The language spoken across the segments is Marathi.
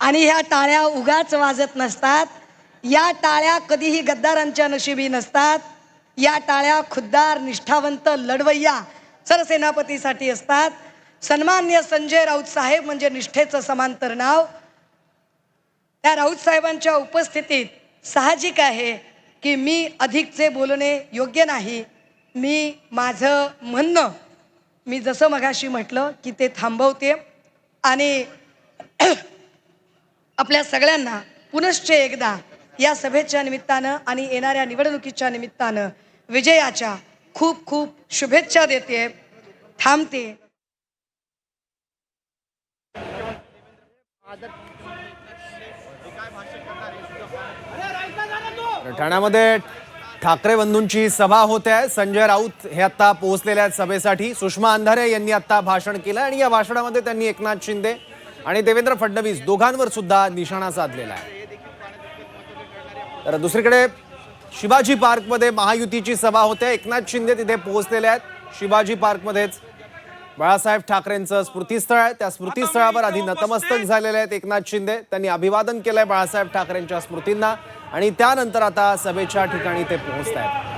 आणि ह्या टाळ्या उगाच वाजत नसतात। या टाळ्या कधीही गद्दारांच्या नशिबी नसतात। या टाळ्या खुद्दार निष्ठावंत लढवय्या सरसेनापतीसाठी असतात। सन्माननीय संजय राऊत साहेब म्हणजे निष्ठेचं समांतर नाव। त्या राऊत साहेबांच्या उपस्थितीत साहजिक आहे की मी अधिकचे बोलणे योग्य नाही। मी माझं म्हणणं मी जसं मगाशी म्हटलं की ते थांबवते आणि आपल्या सगळ्यांना पुनश्च एकदा या सभेच्या निमित्तानं आणि येणाऱ्या निवडणुकीच्या निमित्तानं विजयाच्या खूप खूप शुभेच्छा देते। थांबते। ठाण्यामध्ये ठाकरे बंधूंची सभा होते आहे। संजय राऊत हे आता पोहोचलेले आहेत सभेसाठी। सुषमा अंधारे यांनी आता भाषण केलं आणि या भाषणामध्ये त्यांनी एकनाथ शिंदे आणि देवेंद्र फडणवीस दोघांवर सुद्धा निशाणा साधलेला आहे। तर दुसरीकडे शिवाजी पार्कमध्ये महायुतीची सभा होते। एकनाथ शिंदे तिथे पोहोचलेले आहेत। शिवाजी पार्कमध्येच बाळासाहेब ठाकरेंचं स्मृतीस्थळ आहे। त्या स्मृतीस्थळावर आधी नतमस्तक झालेले आहेत एकनाथ शिंदे। त्यांनी अभिवादन केलंय बाळासाहेब ठाकरेंच्या स्मृतींना आणि त्यानंतर आता सभेच्या ठिकाणी ते पोहोचत आहेत।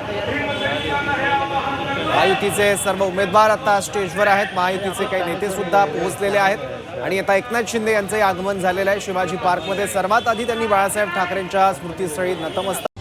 महायुतीचे सर्व उमेदवार आता स्टेजवर आहेत। महायुतीचे काही नेते सुद्धा पोहोचलेले आहेत आणि आता एकनाथ शिंदे यांचे आगमन झालेलं आहे। शिवाजी पार्कमध्ये सर्वात आधी त्यांनी बाळासाहेब ठाकरेंच्या स्मृतीस्थळी नतमस्तक